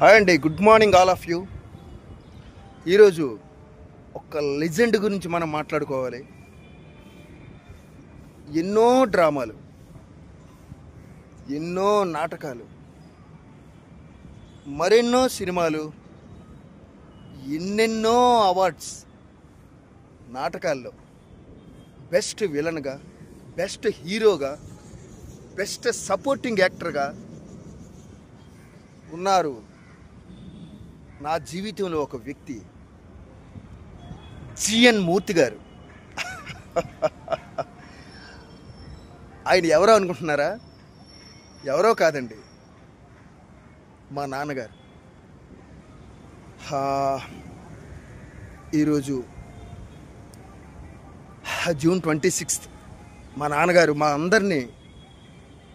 Hi అండి, good morning all of you. ఈరోజు ఒక లెజెండ్ గురించి మనం మాట్లాడుకోవాలి. ఎన్నో డ్రామాలు, ఎన్నో నాటకాలు, మరెన్నో సినిమాలు, ఎన్నెన్నో అవార్డ్స్. నాటకాల్లో బెస్ట్ విలన్గా, బెస్ట్ హీరోగా, బెస్ట్ సపోర్టింగ్ యాక్టర్గా ఉన్నారు. నా జీవితంలో ఒక వ్యక్తి జిఎన్ మూర్తి గారు. ఆయన ఎవరో అనుకుంటున్నారా? ఎవరో కాదండి, మా నాన్నగారు. ఈరోజు జూన్ 26 మా నాన్నగారు మా అందరినీ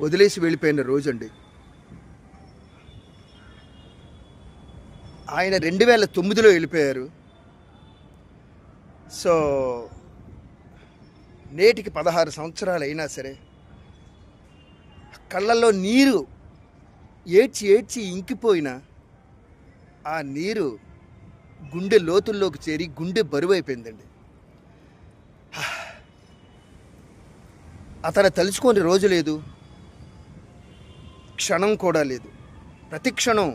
వదిలేసి వెళ్ళిపోయిన రోజండి. ఆయన 2009లో వెళ్ళిపోయారు. సో నేటికి 16 సంవత్సరాలు అయినా సరే కళ్ళల్లో నీరు ఏడ్చి ఏడ్చి ఇంకిపోయిన ఆ నీరు గుండె లోతుల్లోకి చేరి గుండె బరువైపోయిందండి. అతను తలుచుకొని రోజు లేదు, క్షణం కూడా లేదు. ప్రతి క్షణం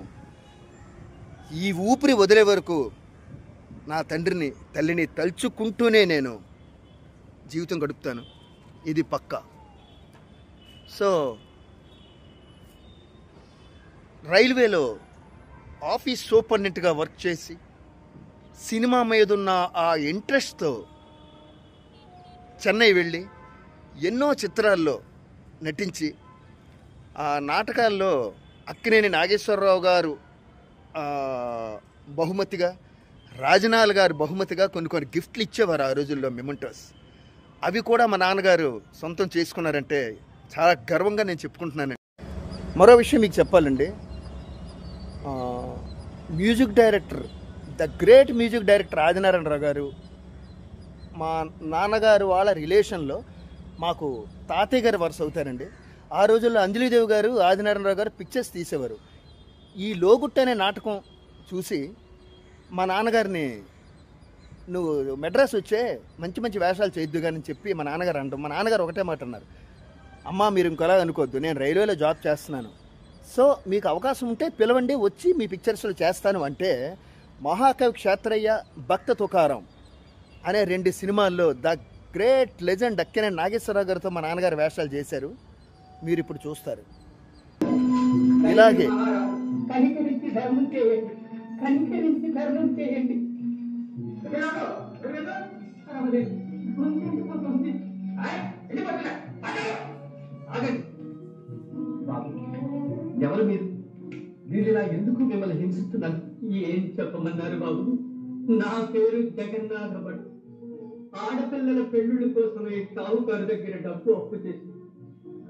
ఈ ఊపిరి వదిలే వరకు నా తండ్రిని తల్లిని తలుచుకుంటూనే నేను జీవితం గడుపుతాను, ఇది పక్కా. సో రైల్వేలో ఆఫీస్ సూపరింటెండెంట్గా వర్క్ చేసి సినిమా మీదున్న ఆ ఇంట్రెస్ట్తో చెన్నై వెళ్ళి ఎన్నో చిత్రాల్లో నటించి ఆ నాటకాల్లో అక్కినేని నాగేశ్వరరావు గారు బహుమతిగా, రాజనాల్ గారు బహుమతిగా కొన్ని గిఫ్ట్లు ఇచ్చేవారు ఆ రోజుల్లో, మెమెంటోస్. అవి కూడా మా నాన్నగారు సొంతం చేసుకున్నారంటే చాలా గర్వంగా నేను చెప్పుకుంటున్నానండి. మరో విషయం మీకు చెప్పాలండి, music director, the great music director Adinarayana Rao గారు మా నాన్నగారు వాళ్ళ రిలేషన్లో మాకు తాతయ్య గారు వరుస అవుతారండి. ఆ రోజుల్లో అంజలిదేవి గారు, ఆదినారాయణరావు గారు పిక్చర్స్ తీసేవారు. ఈ లోగుట్ట అనే నాటకం చూసి మా నాన్నగారిని, నువ్వు మెడ్రాస్ వచ్చే మంచి మంచి వేషాలు చేయొద్దు కానీ చెప్పి మా నాన్నగారు అంటాం. మా నాన్నగారు ఒకటే మాట అన్నారు, అమ్మా మీరు ఇంకోలా అనుకోవద్దు, నేను రైల్వేలో జాబ్ చేస్తున్నాను, సో మీకు అవకాశం ఉంటే పిలవండి, వచ్చి మీ పిక్చర్స్లో చేస్తాను అంటే మహాకవి క్షేత్రయ్య, భక్త తుకారం అనే 2 సినిమాల్లో the great legend Akkineni Nageswara Rao గారితో మా నాన్నగారు వేషాలు చేశారు. మీరు ఇప్పుడు చూస్తారు. ఇలాగే కనికరించి ధర్మం చేయండి, కనికరించి ధర్మం చేయండి. ఎవరు మీరు? మీరు ఇలా ఎందుకు మిమ్మల్ని హింసిస్తున్నారు? ఏం చెప్పమన్నారు బాబు? నా పేరు జగన్నాథ భట్. ఆడపిల్లల పెళ్లిళ్ళ కోసమే షావుకారు దగ్గర డబ్బు అప్పు చేసి,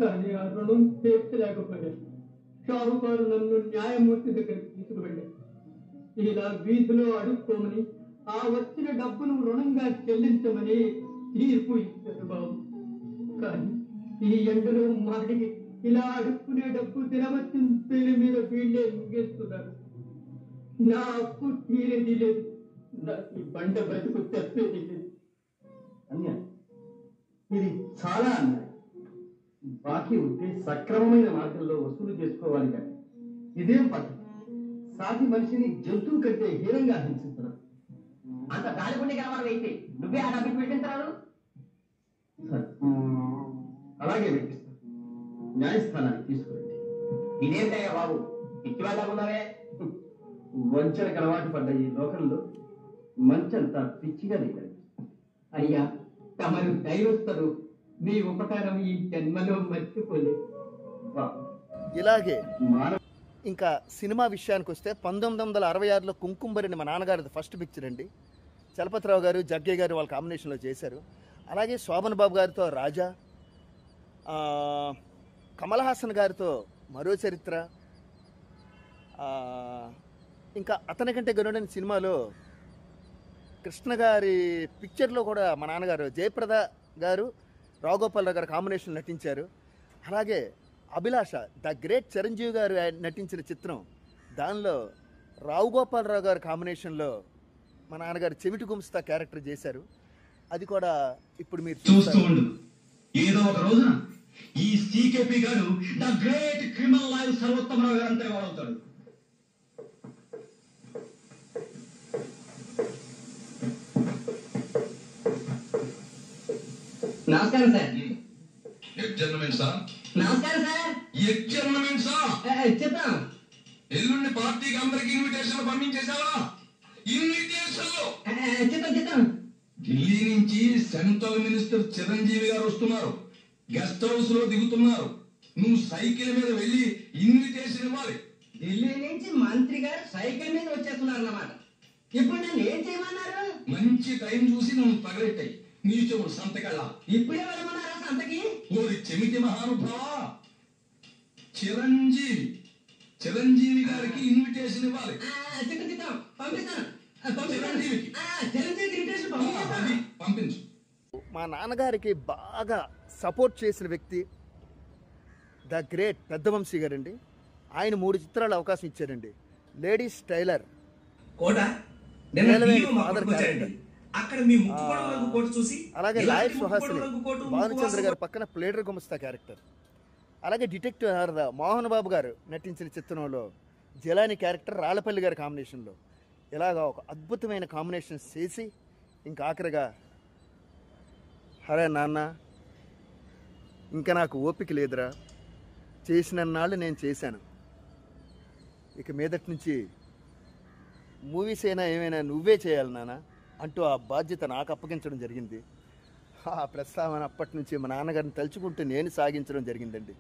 కానీ ఆ రుణం తీర్చలేకపోయాను. షావుకారు నన్ను న్యాయమూర్తి దగ్గరికి తీసుకువెళ్ళాడు. ఇలా వీధిలో అడుక్కోమని, ఆ వచ్చిన డబ్బును రుణంగా చెల్లించమని తీర్పు ఇచ్చారు బాబు. కానీ ఈ ఎండలో మాడికి ఇలా అడుక్కునే డబ్బు తినవచ్చిన పేరు మీద వీళ్ళే ముగేస్తున్నారు. నా అప్పు తీరేది లేదు, నాకు ఈ బండ బతుకు తప్పేది లేదు. అన్యాయం, ఇది చాలా అన్యాయం. బాకీ ఉంటే సక్రమమైన మార్గంలో వసూలు చేసుకోవాలి కానీ ఇదేం పద్ధతి? సాటి మనిషిని జంతువు కంటే హీనంగా హింసిస్తున్నాం. అంత దాడిపుండి కలవడం అయితే నువ్వే ఆ డబ్బులు పెట్టించారు. అలాగే పెట్టిస్తాను, న్యాయస్థానానికి తీసుకురండి. ఇదేంటయ్యా బాబు, పిచ్చి వాళ్ళకున్నావే. వంచనకు అలవాటు పడ్డ ఈ లోకంలో మంచంతా పిచ్చిగా లేదు. అయ్యా తమరు దైవస్థరు, మీ ఉపకారం ఈ జన్మలో మర్చిపోలేదు. ఇలాగే మానవ ఇంకా సినిమా విషయానికి వస్తే 1966లో కుంకుమబరిని మా నాన్నగారిది ఫస్ట్ పిక్చర్ అండి. చలపతిరావు గారు, జగ్గయ్య గారు వాళ్ళ కాంబినేషన్లో చేశారు. అలాగే శోభన్ బాబు గారితో రాజా, కమల్ హాసన్ గారితో మరో చరిత్ర, ఇంకా అతని కంటే గనుడైన సినిమాలో కృష్ణ గారి పిక్చర్లో కూడా మా నాన్నగారు, జయప్రద గారు, రావుగోపాలరావు గారు కాంబినేషన్ నటించారు. అలాగే అభిలాష, ద గ్రేట్ చిరంజీవి గారు నటించిన చిత్రం, దానిలో రావు గోపాలరావు గారి కాంబినేషన్లో మా నాన్నగారు చెవిటి గుంస్తా క్యారెక్టర్ చేశారు. అది కూడా ఇప్పుడు మీరు చూస్తూ ఉండు, ఏదో ఒక రోజున ఈ సీకేపీ గారు the great criminal lawyer Sarvottama Rao గారు అంతా వాడవుతాడు. నమస్కారం సార్. ఎగ్జర్నమెంట్సా? నమస్కారం సార్. ఎగ్జర్నమెంట్సా? చెప్తాం. ఎల్లుండి పార్టీకి అందరికి ఇన్విటేషన్ పంపించేశావా? ఇన్విటేషన్లు చెప్తాం. ఢిల్లీ నుంచి సెంట్రల్ మినిస్టర్ చిరంజీవి గారు వస్తున్నారు. గెస్ట్ హౌస్ లో దిగుతున్నారు. నువ్వు సైకిల్ మీద వెళ్ళి ఇన్విటేషన్ ఇవ్వాలి. ఢిల్లీ నుంచి మంత్రి గారు సైకిల్ మీద వచ్చేస్తున్నారు అన్నమాట. ఇప్పుడు నన్ను ఏం చేయమన్నారు? మంచి టైం చూసి నువ్వు తగలెట్టాయి నీ చెవుడు సంతకల్లా. ఇప్పుడే వెళ్ళమన్నారా సంతకి? ఓరి చెమిటి మహానుభావా, చిరంజీవి గారికి ఇన్విటేషన్ ఇవ్వాలి. చిత్తం పంపిస్తాను. చిరంజీవికి చిరంజీవి ఇన్విటేషన్ అది పంపించు. మా నాన్నగారికి బాగా సపోర్ట్ చేసిన వ్యక్తి ద గ్రేట్ పెద్దవంశీ గారండి. ఆయన 3 చిత్రాలు అవకాశం ఇచ్చారండి. లేడీస్ టైలర్, కోట ఫాదర్ క్యారెక్టర్, అక్కడ మీ ముక్కుపొడవ రంగు కోటు చూసి అలాగే ఇలాంటి లాయర్ సుహాసిని, ముక్కుపొడవ రంగు కోటు, భానుచంద్ర గారి పక్కన ప్లేడర్ గుమస్తా క్యారెక్టర్, అలాగే డిటెక్టివ్ హారద మోహన్ బాబు గారు నటించిన చిత్రంలో జలాని క్యారెక్టర్ రాళ్ళపల్లి గారి కాంబినేషన్లో ఇలాగా ఒక అద్భుతమైన కాంబినేషన్స్ చేసి ఇంకా ఆఖరిగా హరే నాన్న ఇంకా నాకు ఓపిక లేదురా, చేసినన్నాళ్ళు నేను చేశాను, ఇక మీదటి నుంచి మూవీస్ అయినా ఏమైనా నువ్వే చేయాలి నాన్న అంటూ ఆ బాధ్యత నాకు అప్పగించడం జరిగింది. ఆ ప్రస్తావన అప్పటి నుంచి మా నాన్నగారిని తలుచుకుంటూ నేను సాగించడం జరిగిందండి.